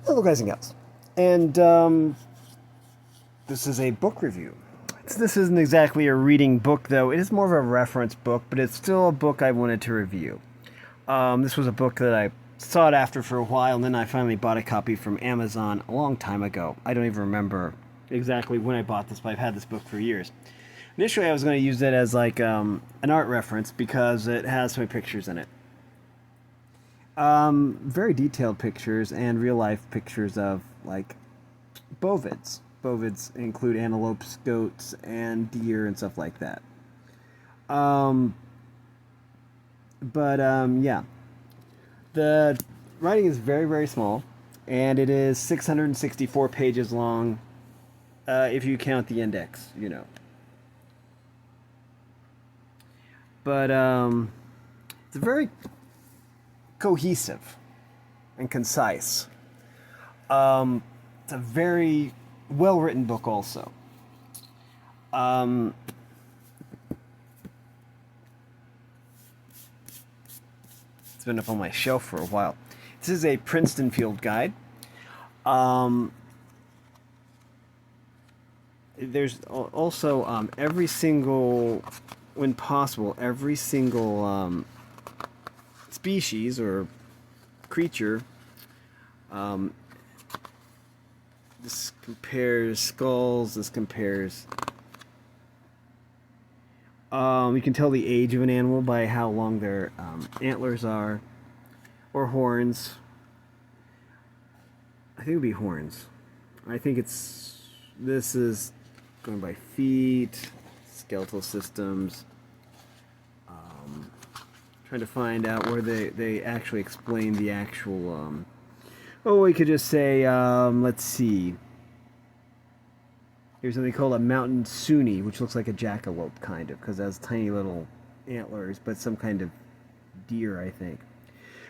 Hello, guys and gals. And this is a book review. This isn't exactly a reading book, though. It is more of a reference book, but it's still a book I wanted to review. This was a book that I sought after for a while, and then I finally bought a copy from Amazon a long time ago. I don't even remember exactly when I bought this, but I've had this book for years. Initially, I was going to use it as like an art reference because it has so many pictures in it. Very detailed pictures and real life pictures of like bovids. Bovids include antelopes, goats, and deer and stuff like that. Yeah, the writing is very, very small, and it is 664 pages long. If you count the index, you know. But it's very cohesive and concise. It's a very well-written book also. It's been up on my shelf for a while. This is a Princeton Field Guide. There's also every single, when possible, every single species or creature. This compares skulls. This compares. You can tell the age of an animal by how long their antlers are, or horns. I think it would be horns. I think this is going by feet, skeletal systems. Trying to find out where they actually explain the actual. We could just say, let's see. Here's something called a mountain sunni, which looks like a jackalope, kind of, because it has tiny little antlers, but some kind of deer, I think.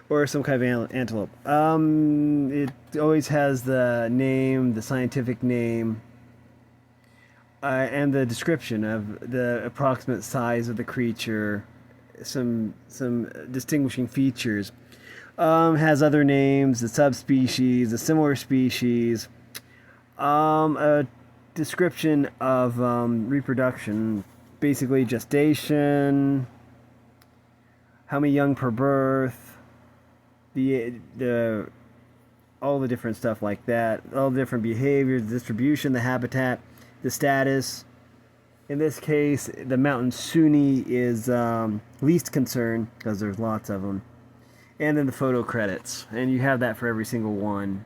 Or some kind of antelope. It always has the name, the scientific name, and the description of the approximate size of the creature, some distinguishing features. Has other names, the subspecies, the similar species, a description of reproduction, basically gestation, how many young per birth, the all the different stuff like that, all the different behaviors, the distribution, the habitat, the status. In this case, the mountain sunni is least concern because there's lots of them. And then the photo credits. And you have that for every single one.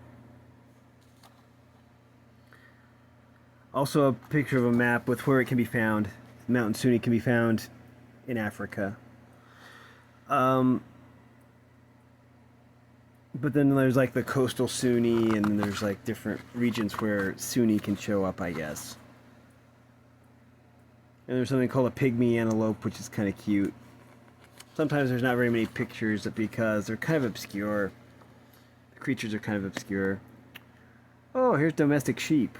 Also a picture of a map with where it can be found. Mountain sunni can be found in Africa. But then there's like the coastal sunni, and then there's like different regions where sunni can show up, I guess. And there's something called a pygmy antelope, which is kind of cute. Sometimes there's not very many pictures because they're kind of obscure. The creatures are kind of obscure. Oh, here's domestic sheep.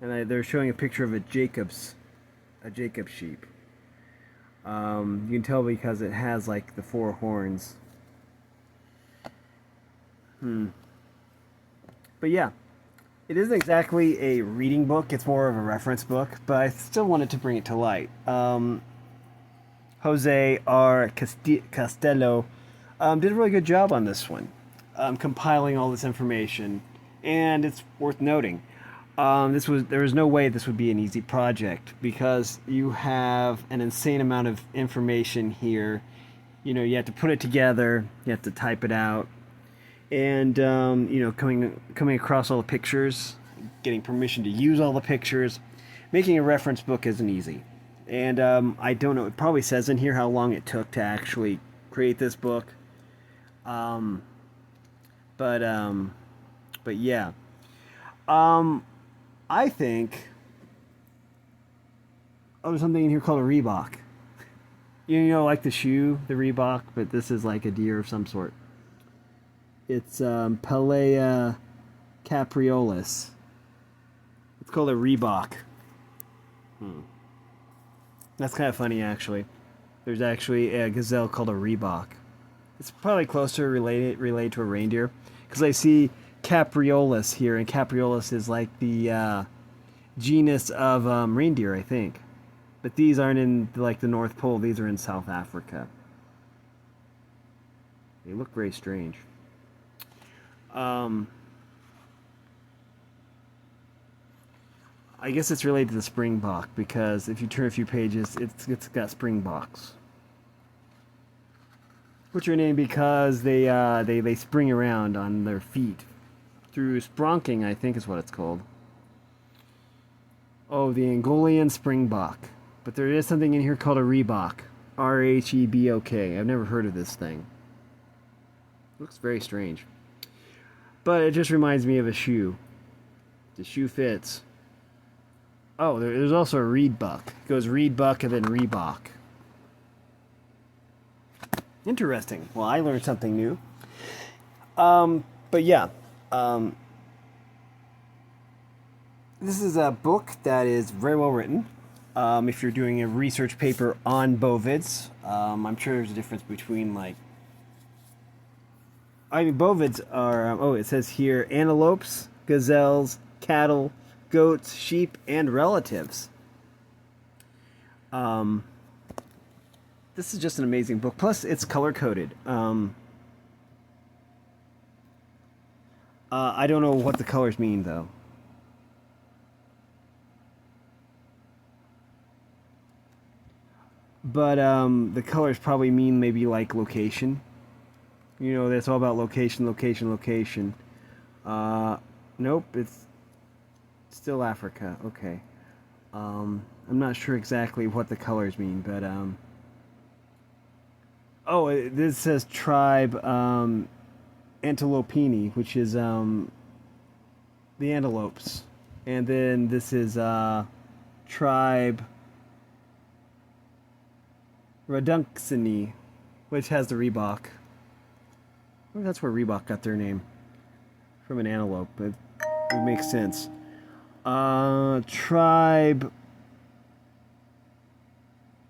And they're showing a picture of a Jacob sheep. You can tell because it has like the 4 horns. But yeah, it isn't exactly a reading book. It's more of a reference book, but I still wanted to bring it to light. Jose R. Castello did a really good job on this one, compiling all this information, and it's worth noting. There was no way this would be an easy project because you have an insane amount of information here. You know, you have to put it together, you have to type it out, and coming across all the pictures, getting permission to use all the pictures, making a reference book isn't easy. And I don't know, it probably says in here how long it took to actually create this book. But yeah. I think there's something in here called a Reebok. You know, like the shoe, the Reebok, but this is like a deer of some sort. It's Pelea capriolis. It's called a Reebok. That's kind of funny, actually. There's actually a gazelle called a Reebok. It's probably closer related to a reindeer, because I see Capreolus here, and Capreolus is like the genus of reindeer, I think. But these aren't in like the North Pole. These are in South Africa. They look very strange. I guess it's related to the springbok because if you turn a few pages, it's got springboks, which are named because they spring around on their feet through spronking, I think is what it's called. Oh, the Angolan springbok. But there is something in here called a Reebok. R-H-E-B-O-K. I've never heard of this thing. Looks very strange. But it just reminds me of a shoe. The shoe fits. Oh, there's also a Reedbuck. It goes Reedbuck and then Reebok. Interesting. Well, I learned something new. But yeah. This is a book that is very well written. If you're doing a research paper on bovids, I'm sure there's a difference between bovids are, it says here, antelopes, gazelles, cattle, goats, sheep, and relatives. This is just an amazing book. Plus, it's color-coded. I don't know what the colors mean, though. But the colors probably mean maybe like location. You know, that's all about location, location, location. Nope, it's still Africa. Okay. I'm not sure exactly what the colors mean, but oh, this says tribe Antilopini, which is the antelopes, and then this is tribe Redunxini, which has the Reebok. Well, that's where Reebok got their name, from an antelope. It makes sense. Tribe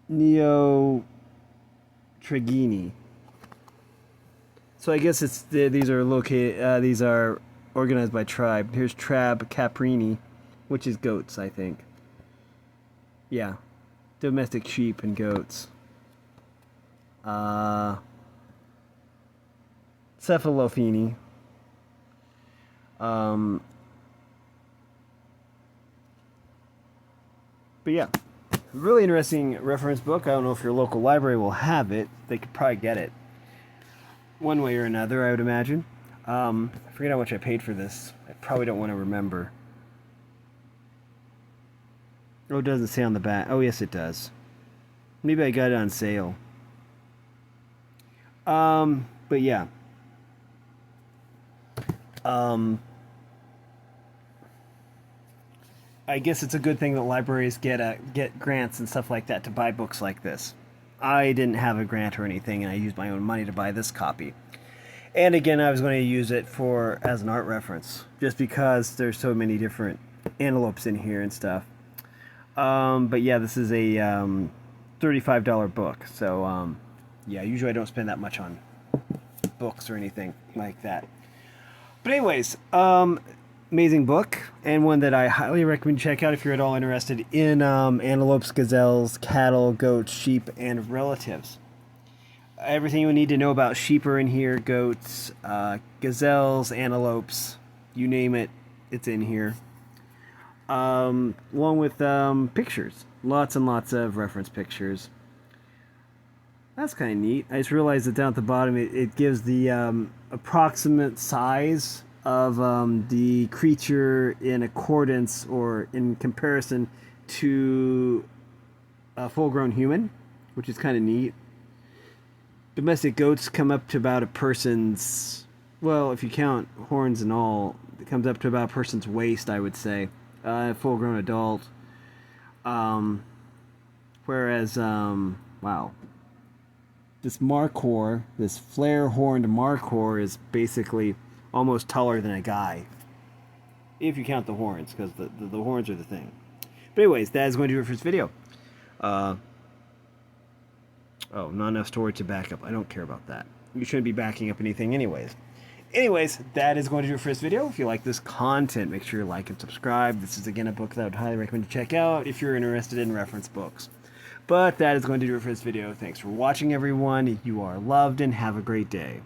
Neotragini. So I guess it's these are located. These are organized by tribe. Here's Tribe Caprini, which is goats, I think. Yeah, domestic sheep and goats. Cephalofini. But yeah, really interesting reference book. I don't know if your local library will have it. They could probably get it one way or another, I would imagine. I forget how much I paid for this. I probably don't want to remember. Oh, it doesn't say on the back. Oh, yes, it does. Maybe I got it on sale. But yeah. I guess it's a good thing that libraries get grants and stuff like that to buy books like this. I didn't have a grant or anything, and I used my own money to buy this copy. And again, I was going to use it as an art reference, just because there's so many different antelopes in here and stuff. But yeah, this is a $35 book, so yeah, usually I don't spend that much on books or anything like that. But anyways, amazing book, and one that I highly recommend check out if you're at all interested in antelopes, gazelles, cattle, goats, sheep, and relatives. Everything you need to know about sheep are in here, goats, gazelles, antelopes, you name it, it's in here. Along with pictures, lots and lots of reference pictures. That's kind of neat. I just realized that down at the bottom it gives the approximate size of the creature in accordance or in comparison to a full-grown human, which is kind of neat. Domestic goats come up to about a person's, well, if you count horns and all, it comes up to about a person's waist, I would say. Full-grown adult. Whereas, wow. This markhor, this flare-horned markhor, is basically almost taller than a guy. If you count the horns, because the horns are the thing. But anyways, that is going to do it for this video. Oh, not enough storage to back up. I don't care about that. You shouldn't be backing up anything anyways. Anyways, that is going to do it for this video. If you like this content, make sure you like and subscribe. This is, again, a book that I would highly recommend you check out if you're interested in reference books. But that is going to do it for this video. Thanks for watching, everyone. You are loved, and have a great day.